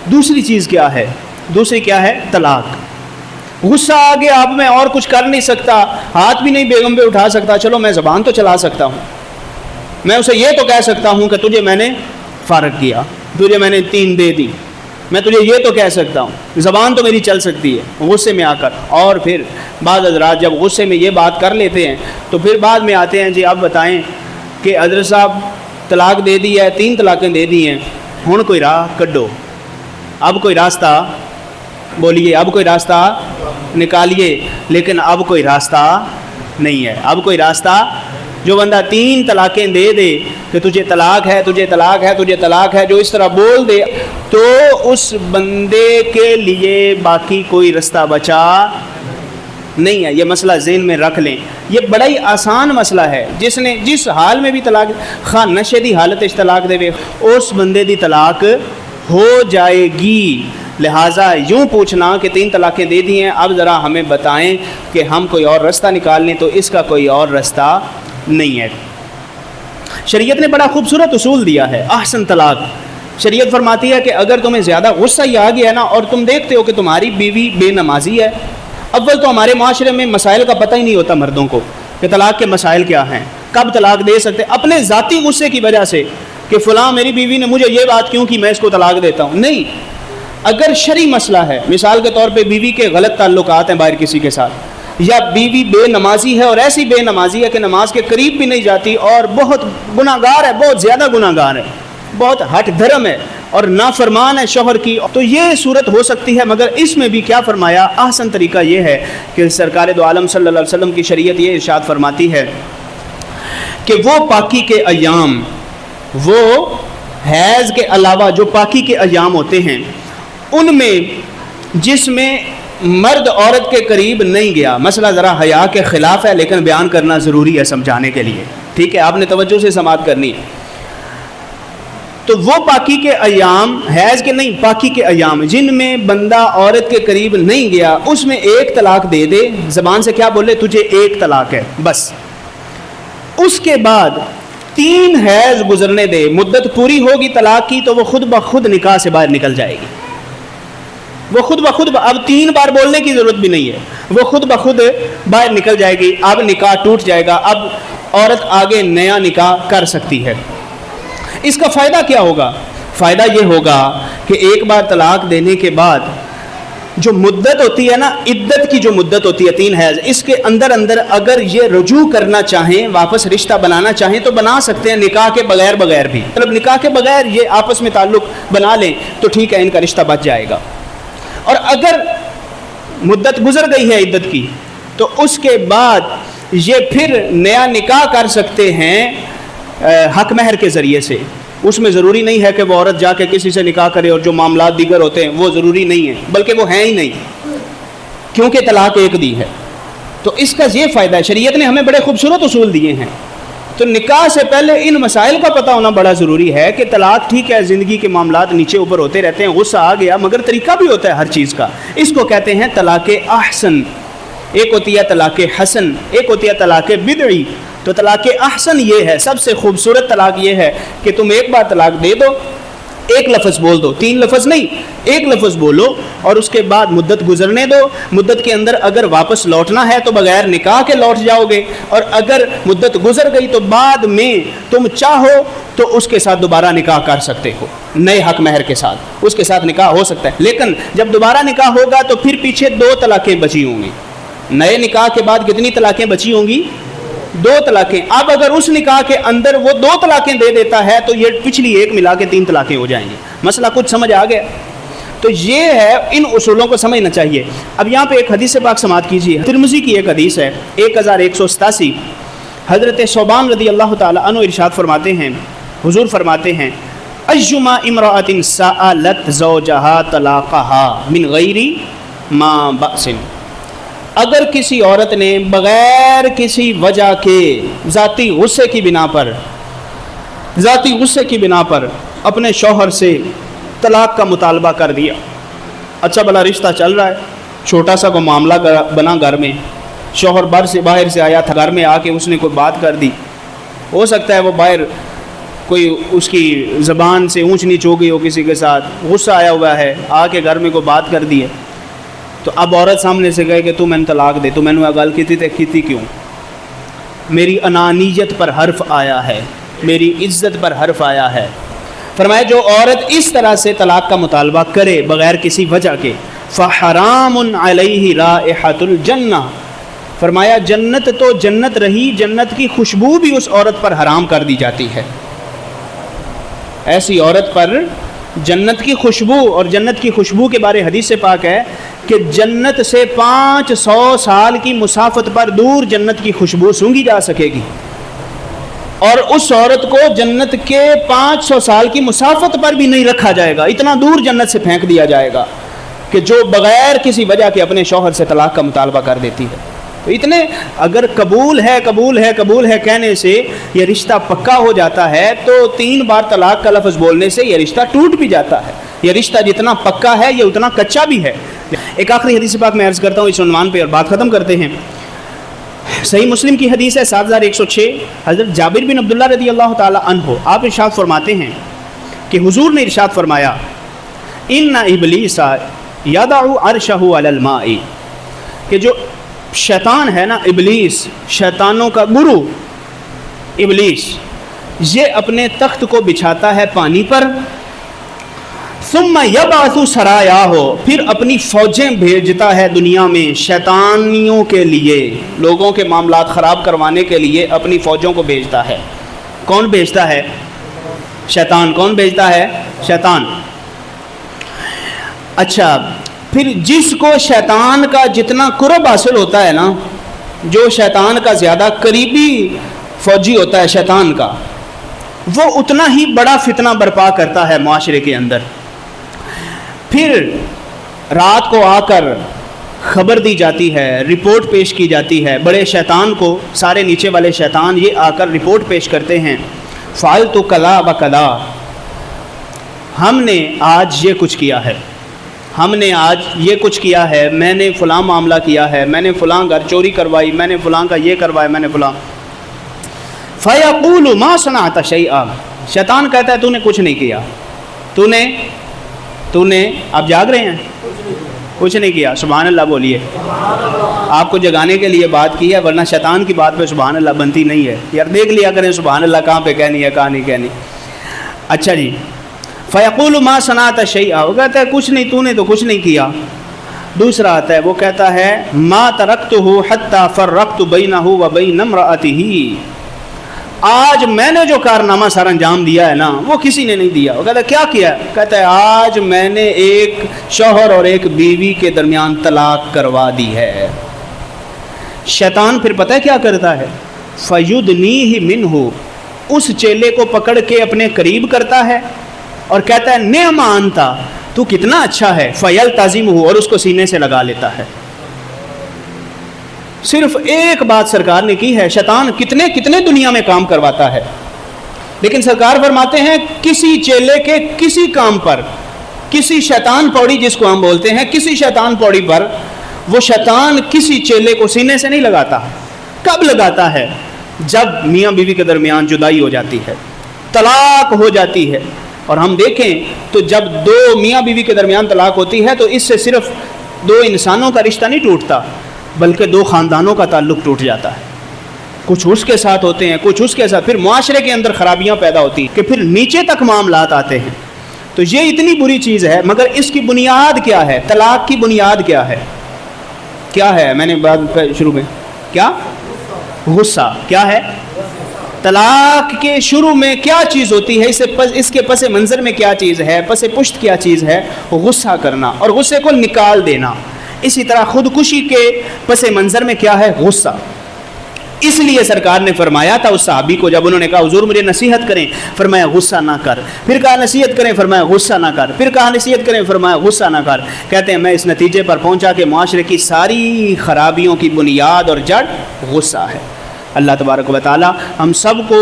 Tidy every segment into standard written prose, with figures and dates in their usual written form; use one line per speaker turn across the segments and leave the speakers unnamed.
دوسری چیز کیا ہے؟ دوسری کیا ہے؟ طلاق۔ غصہ آ گیا، اب میں اور کچھ کر نہیں سکتا، ہاتھ بھی نہیں بیگم پہ اٹھا سکتا، چلو میں زبان تو چلا سکتا ہوں، میں اسے یہ تو کہہ سکتا ہوں کہ تجھے میں نے فارغ کیا، تجھے میں نے 3 دے دی، میں تجھے یہ تو کہہ سکتا ہوں، زبان تو میری چل سکتی ہے غصے میں آ کر۔ اور پھر بعض حضرات جب غصے میں یہ بات کر لیتے ہیں تو پھر بعد میں آتے ہیں، جی اب بتائیں کہ حضرت صاحب طلاق دے دی ہے، 3 طلاقیں دے دی ہیں، ہن کوئی راہ کڈو، اب کوئی راستہ بولیے، اب کوئی راستہ نکالیے، لیکن اب کوئی راستہ نہیں ہے، اب کوئی راستہ۔ جو بندہ 3 طلاقیں دے دے کہ تجھے طلاق ہے، تجھے طلاق ہے، تجھے طلاق ہے، جو اس طرح بول دے تو اس بندے کے لیے باقی کوئی رستہ بچا نہیں ہے۔ یہ مسئلہ ذہن میں رکھ لیں، یہ بڑا ہی آسان مسئلہ ہے۔ جس نے جس حال میں بھی طلاق، خواہ نشے دی حالت اس طلاق دے، اس بندے دی طلاق ہو جائے گی۔ لہٰذا یوں پوچھنا کہ 3 طلاقیں دے دی ہیں، اب ذرا ہمیں بتائیں کہ ہم کوئی اور رستہ نکال لیں، تو اس کا کوئی اور رستہ نہیں ہے۔ شریعت نے بڑا خوبصورت اصول دیا ہے، احسن طلاق۔ شریعت فرماتی ہے کہ اگر تمہیں زیادہ غصہ ہی آ گیا نا، اور تم دیکھتے ہو کہ تمہاری بیوی بے نمازی ہے، اول تو ہمارے معاشرے میں مسائل کا پتہ ہی نہیں ہوتا مردوں کو کہ طلاق کے مسائل کیا ہیں، کب طلاق دے سکتے، اپنے ذاتی غصے کی وجہ سے کہ فلاں میری بیوی نے مجھے یہ بات کیوں کی میں اس کو طلاق دیتا ہوں۔ نہیں، اگر شرعی مسئلہ ہے، مثال کے طور پہ بیوی کے غلط تعلقات ہیں باہر کسی کے ساتھ، یا بیوی بے نمازی ہے اور ایسی بے نمازی ہے کہ نماز کے قریب بھی نہیں جاتی اور بہت گناہ گار ہے، بہت زیادہ گناہ گار ہے، بہت ہٹ دھرم ہے اور نافرمان ہے شوہر کی، تو یہ صورت ہو سکتی ہے۔ مگر اس میں بھی کیا فرمایا؟ احسن طریقہ یہ ہے کہ سرکار دو عالم صلی اللہ علیہ وسلم کی شریعت یہ ارشاد فرماتی ہے کہ وہ پاکی کے ایام، وہ حیض کے علاوہ جو پاکی کے ایام ہوتے ہیں ان میں جس میں مرد عورت کے قریب نہیں گیا، مسئلہ ذرا حیا کے خلاف ہے لیکن بیان کرنا ضروری ہے سمجھانے کے لیے، ٹھیک ہے، آپ نے توجہ سے سماعت کرنی ہے۔ تو وہ پاکی کے ایام، حیض کے نہیں، پاکی کے ایام جن میں بندہ عورت کے قریب نہیں گیا، اس میں 1 طلاق دے دے، زبان سے کیا بولے؟ تجھے 1 طلاق ہے بس۔ اس کے بعد 3 حیض گزرنے دے، مدت پوری ہوگی طلاق کی تو وہ خود بخود نکاح سے باہر نکل جائے گی، وہ خود بخود، اب 3 بار بولنے کی ضرورت بھی نہیں ہے، وہ خود بخود باہر نکل جائے گی، اب نکاح ٹوٹ جائے گا، اب عورت آگے نیا نکاح کر سکتی ہے۔ اس کا فائدہ کیا ہوگا؟ فائدہ یہ ہوگا کہ ایک بار طلاق دینے کے بعد جو مدت ہوتی ہے نا، عدت کی جو مدت ہوتی ہے 3 حیض، اس کے اندر اگر یہ رجوع کرنا چاہیں، واپس رشتہ بنانا چاہیں تو بنا سکتے ہیں، نکاح کے بغیر بھی، مطلب نکاح کے بغیر یہ آپس میں تعلق بنا لیں تو ٹھیک ہے، ان کا رشتہ بچ جائے گا۔ اور اگر مدت گزر گئی ہے عدت کی تو اس کے بعد یہ پھر نیا نکاح کر سکتے ہیں حق مہر کے ذریعے سے۔ اس میں ضروری نہیں ہے کہ وہ عورت جا کے کسی سے نکاح کرے، اور جو معاملات دیگر ہوتے ہیں وہ ضروری نہیں ہے، بلکہ وہ ہیں ہی نہیں، کیونکہ طلاق 1 دی ہے۔ تو اس کا یہ فائدہ ہے، شریعت نے ہمیں بڑے خوبصورت اصول دیے ہیں۔ تو نکاح سے پہلے ان مسائل کا پتہ ہونا بڑا ضروری ہے کہ طلاق ٹھیک ہے، زندگی کے معاملات نیچے اوپر ہوتے رہتے ہیں، غصہ آ گیا، مگر طریقہ بھی ہوتا ہے ہر چیز کا۔ اس کو کہتے ہیں طلاق احسن، ایک ہوتی ہے طلاق حسن، ایک ہوتی ہے طلاق بدعی۔ تو طلاق احسن یہ ہے، سب سے خوبصورت طلاق یہ ہے کہ تم ایک بار طلاق دے دو، 1 لفظ بول دو، 3 لفظ نہیں، 1 لفظ بولو، اور اس کے بعد مدت گزرنے دو، مدت کے اندر اگر واپس لوٹنا ہے تو بغیر نکاح کے لوٹ جاؤ گے، اور اگر مدت گزر گئی تو بعد میں تم چاہو تو اس کے ساتھ دوبارہ نکاح کر سکتے ہو، نئے حق مہر کے ساتھ اس کے ساتھ نکاح ہو سکتا ہے۔ لیکن جب دوبارہ نکاح ہوگا تو پھر پیچھے 2 طلاقیں بچی ہوں گی، نئے نکاح کے بعد کتنی طلاقیں بچی ہوں گی؟ 2 طلاقیں۔ اب اگر اس نکاح کے اندر وہ 2 طلاقیں دے دیتا ہے تو یہ پچھلی 1 ملا کے 3 طلاقیں ہو جائیں گی۔ مسئلہ کچھ سمجھ آ گیا؟ تو یہ ہے، ان اصولوں کو سمجھنا چاہیے۔ اب یہاں پہ ایک حدیث پاک سماعت کیجیے، ترمذی کی ایک حدیث ہے 1187، حضرت ثوبان رضی اللہ تعالی عنہ ارشاد فرماتے ہیں، حضور فرماتے ہیں، ایما امرأۃ سألت زوجہا طلاقہا من غیر ما بأس، اگر کسی عورت نے بغیر کسی وجہ کے ذاتی غصے کی بنا پر اپنے شوہر سے طلاق کا مطالبہ کر دیا، اچھا بلا رشتہ چل رہا ہے، چھوٹا سا کوئی معاملہ بنا گھر میں، شوہر باہر سے آیا تھا، گھر میں آ کے اس نے کوئی بات کر دی، ہو سکتا ہے وہ باہر کوئی اس کی زبان سے اونچ نیچ ہو گئی ہو کسی کے ساتھ، غصہ آیا ہوا ہے، آ کے گھر میں کوئی بات کر دی ہے، تو اب عورت سامنے سے کہے کہ تو میں نے طلاق دے، تو میں نے گل کی کیوں؟ میری انانیت پر حرف آیا ہے، میری عزت پر حرف آیا ہے۔ فرمایا جو عورت اس طرح سے طلاق کا مطالبہ کرے بغیر کسی وجہ کے، فحرام علیہ رائحۃ الجنہ، فرمایا جنت تو جنت رہی، جنت کی خوشبو بھی اس عورت پر حرام کر دی جاتی ہے۔ ایسی عورت پر جنت کی خوشبو، اور جنت کی خوشبو کے بارے حدیث سے پاک ہے کہ جنت سے 500 سال کی مسافت پر دور جنت کی خوشبو سونگھی جا سکے گی، اور اس عورت کو جنت کے 500 سال کی مسافت پر بھی نہیں رکھا جائے گا، اتنا دور جنت سے پھینک دیا جائے گا کہ جو بغیر کسی وجہ کے اپنے شوہر سے طلاق کا مطالبہ کر دیتی ہے۔ تو اتنے اگر قبول ہے کہنے سے یہ رشتہ پکا ہو جاتا ہے، تو 3 بار طلاق کا لفظ بولنے سے یہ رشتہ ٹوٹ بھی جاتا ہے۔ یہ رشتہ جتنا پکا ہے یہ اتنا کچا بھی ہے۔ ایک آخری حدیث پاک میں عرض کرتا ہوں اس عنوان پہ اور بات ختم کرتے ہیں۔ صحیح مسلم کی حدیث ہے 7106، حضرت جابر بن عبداللہ رضی اللہ تعالی عنہ آپ ارشاد فرماتے ہیں کہ حضور نے ارشاد فرمایا ان ابلیس یضع عرشہ علی الماء، کہ جو شیطان ہے نا، ابلیس، شیطانوں کا گرو ابلیس، یہ اپنے تخت کو بچھاتا ہے پانی پر، ثم یبعث سرایاہ، پھر اپنی فوجیں بھیجتا ہے دنیا میں شیطانیوں کے لیے، لوگوں کے معاملات خراب کروانے کے لیے اپنی فوجوں کو بھیجتا ہے۔ کون بھیجتا ہے؟ شیطان۔ کون بھیجتا ہے؟ شیطان۔ اچھا، پھر جس کو شیطان کا جتنا قرب حاصل ہوتا ہے نا، جو شیطان کا زیادہ قریبی فوجی ہوتا ہے شیطان کا، وہ اتنا ہی بڑا فتنہ برپا کرتا ہے معاشرے کے اندر۔ پھر رات کو آ کر خبر دی جاتی ہے، رپورٹ پیش کی جاتی ہے بڑے شیطان کو، سارے نیچے والے شیطان یہ آ کر رپورٹ پیش کرتے ہیں، فعلت کلا و کلا، ہم نے آج یہ کچھ کیا ہے، ہم نے آج یہ کچھ کیا ہے، میں نے فلاں معاملہ کیا ہے، میں نے فلاں گھر چوری کروائی، میں نے فلاں کا یہ کروایا، میں نے فلاں۔ فَيَقُولُ مَا صَنَعْتَ شَيْئًا، شیطان کہتا ہے تو نے کچھ نہیں کیا، تو نے آپ جاگ رہے ہیں، کچھ نہیں کیا۔ سبحان اللہ بولیے۔ آپ کو جگانے کے لیے بات کی ہے، ورنہ شیطان کی بات پہ سبحان اللہ بنتی نہیں ہے۔ یار دیکھ لیا کریں سبحان اللہ کہاں پہ کہنی ہے کہاں نہیں کہنی۔ اچھا جی، فَيَقُولُ مَا صَنَعْتَ شَيْئًا، وہ کہتا ہے کچھ نہیں، تو نے تو کچھ نہیں کیا۔ دوسرا آتا ہے، وہ کہتا ہے مَا تَرَكْتُهُ حَتَّى فَرَّقْتُ بَيْنَهُ وَبَيْنَ امْرَأَتِهِ، آج میں نے جو کارنامہ سر انجام دیا ہے نا وہ کسی نے نہیں دیا۔ وہ کہتا ہے کیا کیا؟ کہتا ہے آج میں نے ایک شوہر اور ایک بیوی کے درمیان طلاق کروا دی ہے۔ شیطان پھر پتہ ہے کیا کرتا ہے؟ فَيُدْنِيهِ مِنْهُ، اس چیلے کو پکڑ کے اپنے قریب کرتا ہے اور کہتا ہے نعم انت، تو کتنا اچھا ہے، فَيَلْتَزِمُهُ، اور اس کو سینے سے لگا لیتا ہے۔ صرف ایک بات سرکار نے کی ہے، شیطان کتنے دنیا میں کام کرواتا ہے، لیکن سرکار فرماتے ہیں کسی چیلے کے کسی کام پر، کسی شیطان پوڑی جس کو ہم بولتے ہیں، کسی شیطان پوڑی پر وہ شیطان کسی چیلے کو سینے سے نہیں لگاتا۔ کب لگاتا ہے؟ جب میاں بیوی کے درمیان جدائی ہو جاتی ہے، طلاق ہو جاتی ہے۔ اور ہم دیکھیں تو جب دو میاں بیوی کے درمیان طلاق ہوتی ہے تو اس سے صرف دو انسانوں کا رشتہ نہیں ٹوٹتا، بلکہ دو خاندانوں کا تعلق ٹوٹ جاتا ہے۔ کچھ اس کے ساتھ ہوتے ہیں، کچھ اس کے ساتھ، پھر معاشرے کے اندر خرابیاں پیدا ہوتی ہیں کہ پھر نیچے تک معاملات آتے ہیں۔ تو یہ اتنی بری چیز ہے، مگر اس کی بنیاد کیا ہے؟ طلاق کی بنیاد کیا ہے؟ کیا ہے؟ میں نے بات شروع میں کیا؟ غصہ۔ کیا ہے؟ طلاق کے شروع میں کیا چیز ہوتی ہے؟ اس کے پس منظر میں کیا چیز ہے؟ پس پشت کیا چیز ہے؟ غصہ کرنا اور غصے کو نکال دینا۔ اسی طرح خودکشی کے پس منظر میں کیا ہے؟ غصہ۔ اس لیے سرکار نے فرمایا تھا اس صحابی کو، جب انہوں نے کہا حضور مجھے نصیحت کریں، فرمایا غصہ نہ کر۔ پھر کہا نصیحت کریں، فرمایا غصہ نہ کر۔ پھر کہا نصیحت کریں، فرمایا غصہ نہ کر۔ کہتے ہیں میں اس نتیجے پر پہنچا کہ معاشرے کی ساری خرابیوں کی بنیاد اور جڑ غصہ ہے۔ اللہ تبارک و تعالی ہم سب کو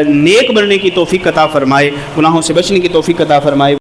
نیک بننے کی توفیق عطا فرمائے، گناہوں سے بچنے کی توفیق عطا فرمائے۔